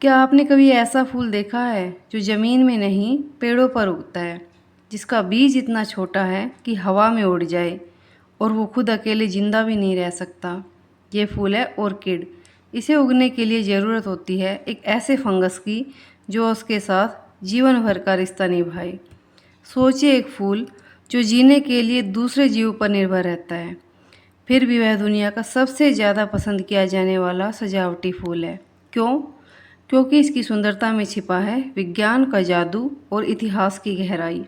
क्या आपने कभी ऐसा फूल देखा है जो ज़मीन में नहीं पेड़ों पर उगता है, जिसका बीज इतना छोटा है कि हवा में उड़ जाए और वो खुद अकेले जिंदा भी नहीं रह सकता। ये फूल है ऑर्किड। इसे उगने के लिए ज़रूरत होती है एक ऐसे फंगस की जो उसके साथ जीवन भर का रिश्ता निभाए। सोचिए, एक फूल जो जीने के लिए दूसरे जीव पर निर्भर रहता है, फिर भी वह दुनिया का सबसे ज़्यादा पसंद किया जाने वाला सजावटी फूल है। क्यों? क्योंकि इसकी सुंदरता में छिपा है विज्ञान का जादू और इतिहास की गहराई।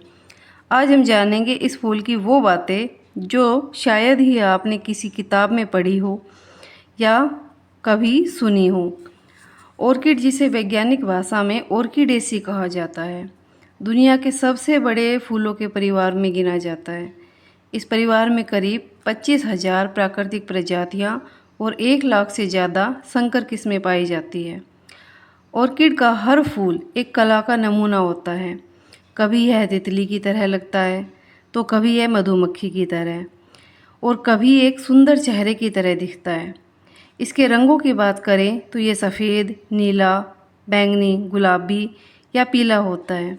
आज हम जानेंगे इस फूल की वो बातें जो शायद ही आपने किसी किताब में पढ़ी हो या कभी सुनी हो। ऑर्किड, जिसे वैज्ञानिक भाषा में ऑर्किडेसी कहा जाता है, दुनिया के सबसे बड़े फूलों के परिवार में गिना जाता है। इस परिवार में करीब 25,000 प्राकृतिक प्रजातियां और 1 लाख से ज़्यादा संकर किस्में पाई जाती है। ऑर्किड का हर फूल एक कला का नमूना होता है। कभी यह तितली की तरह लगता है, तो कभी यह मधुमक्खी की तरह, और कभी एक सुंदर चेहरे की तरह दिखता है। इसके रंगों की बात करें तो ये सफ़ेद, नीला, बैंगनी, गुलाबी या पीला होता है।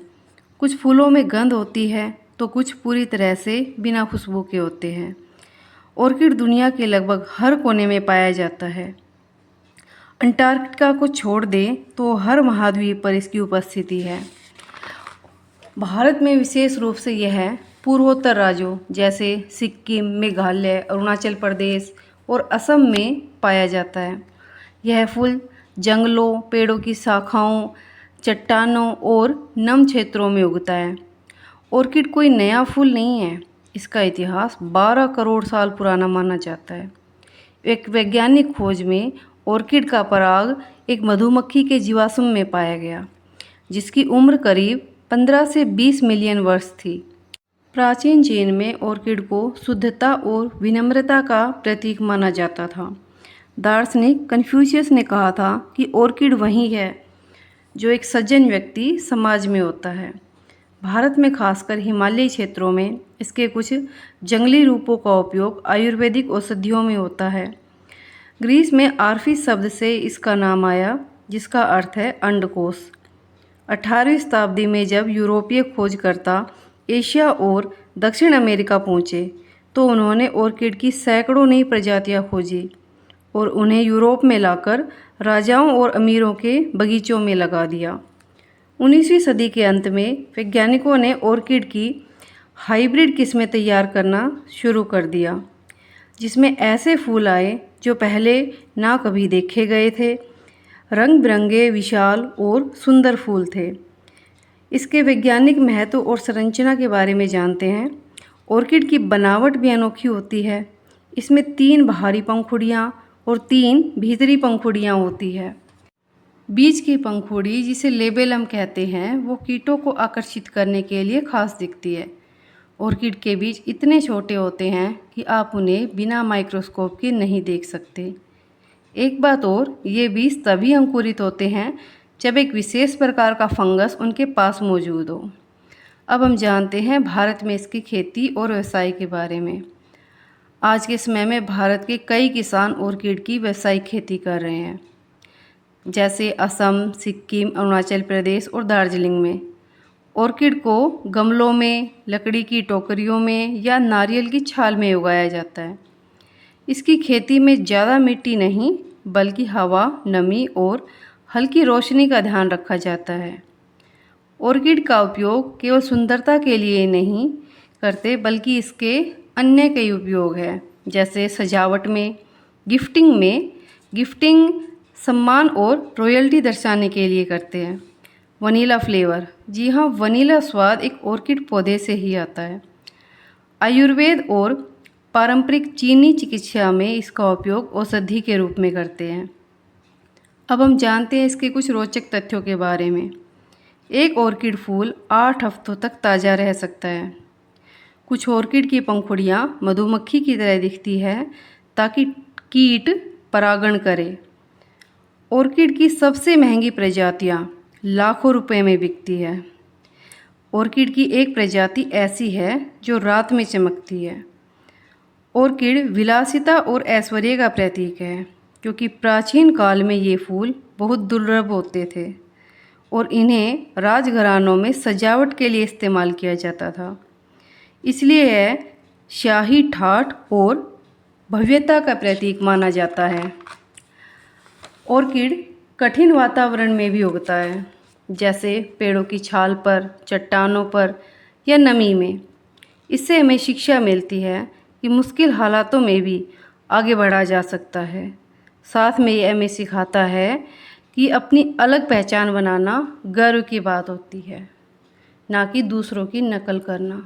कुछ फूलों में गंध होती है तो कुछ पूरी तरह से बिना खुशबू के होते हैं। ऑर्किड दुनिया के लगभग हर कोने में पाया जाता है। अंटार्कटिका को छोड़ दें तो हर महाद्वीप पर इसकी उपस्थिति है। भारत में विशेष रूप से यह पूर्वोत्तर राज्यों जैसे सिक्किम, मेघालय, अरुणाचल प्रदेश और असम में पाया जाता है। यह फूल जंगलों, पेड़ों की शाखाओं, चट्टानों और नम क्षेत्रों में उगता है। ऑर्किड कोई नया फूल नहीं है। इसका इतिहास 12 करोड़ साल पुराना माना जाता है। एक वैज्ञानिक खोज में ऑर्किड का पराग एक मधुमक्खी के जीवाश्म में पाया गया, जिसकी उम्र करीब 15 से 20 मिलियन वर्ष थी। प्राचीन चीन में ऑर्किड को शुद्धता और विनम्रता का प्रतीक माना जाता था। दार्शनिक कन्फ्यूशियस ने कहा था कि ऑर्किड वही है जो एक सज्जन व्यक्ति समाज में होता है। भारत में खासकर हिमालयी क्षेत्रों में इसके कुछ जंगली रूपों का उपयोग आयुर्वेदिक औषधियों में होता है। ग्रीस में आर्फिस शब्द से इसका नाम आया, जिसका अर्थ है अंडकोश। 18वीं शताब्दी में जब यूरोपीय खोजकर्ता एशिया और दक्षिण अमेरिका पहुँचे तो उन्होंने ऑर्किड की सैकड़ों नई प्रजातियाँ खोजी और उन्हें यूरोप में लाकर राजाओं और अमीरों के बगीचों में लगा दिया। 19वीं सदी के अंत में वैज्ञानिकों ने ऑर्किड की हाइब्रिड किस्में तैयार करना शुरू कर दिया, जिसमें ऐसे फूल आए जो पहले ना कभी देखे गए थे। रंग बिरंगे, विशाल और सुंदर फूल थे। इसके वैज्ञानिक महत्व और संरचना के बारे में जानते हैं। ऑर्किड की बनावट भी अनोखी होती है। इसमें 3 बाहरी पंखुड़ियाँ और 3 भीतरी पंखुड़ियाँ होती है। बीच की पंखुड़ी, जिसे लेबेलम कहते हैं, वो कीटों को आकर्षित करने के लिए खास दिखती है। ऑर्किड के बीज इतने छोटे होते हैं कि आप उन्हें बिना माइक्रोस्कोप के नहीं देख सकते। एक बात और, ये बीज तभी अंकुरित होते हैं जब एक विशेष प्रकार का फंगस उनके पास मौजूद हो। अब हम जानते हैं भारत में इसकी खेती और व्यवसाय के बारे में। आज के समय में भारत के कई किसान ऑर्किड की व्यावसायिक खेती कर रहे हैं, जैसे असम, सिक्किम, अरुणाचल प्रदेश और दार्जिलिंग में। ऑर्किड को गमलों में, लकड़ी की टोकरियों में या नारियल की छाल में उगाया जाता है। इसकी खेती में ज़्यादा मिट्टी नहीं, बल्कि हवा, नमी और हल्की रोशनी का ध्यान रखा जाता है। ऑर्किड का उपयोग केवल सुंदरता के लिए नहीं करते, बल्कि इसके अन्य कई उपयोग हैं, जैसे सजावट में, गिफ्टिंग सम्मान और रॉयल्टी दर्शाने के लिए करते हैं। वनीला फ्लेवर, जी हाँ, वनीला स्वाद एक ऑर्किड पौधे से ही आता है। आयुर्वेद और पारंपरिक चीनी चिकित्सा में इसका उपयोग औषधि के रूप में करते हैं। अब हम जानते हैं इसके कुछ रोचक तथ्यों के बारे में। एक ऑर्किड फूल 8 हफ्तों तक ताज़ा रह सकता है। कुछ ऑर्किड की पंखुड़ियाँ मधुमक्खी की तरह दिखती है ताकि कीट परागण करे। ऑर्किड की सबसे महंगी प्रजातियाँ लाखों रुपए में बिकती है। ऑर्किड की एक प्रजाति ऐसी है जो रात में चमकती है। ऑर्किड विलासिता और ऐश्वर्य का प्रतीक है, क्योंकि प्राचीन काल में ये फूल बहुत दुर्लभ होते थे और इन्हें राजघरानों में सजावट के लिए इस्तेमाल किया जाता था। इसलिए यह शाही ठाठ और भव्यता का प्रतीक माना जाता है। ऑर्किड कठिन वातावरण में भी उगता है, जैसे पेड़ों की छाल पर, चट्टानों पर या नमी में। इससे हमें शिक्षा मिलती है कि मुश्किल हालातों में भी आगे बढ़ा जा सकता है। साथ में ये हमें सिखाता है कि अपनी अलग पहचान बनाना गर्व की बात होती है, ना कि दूसरों की नकल करना।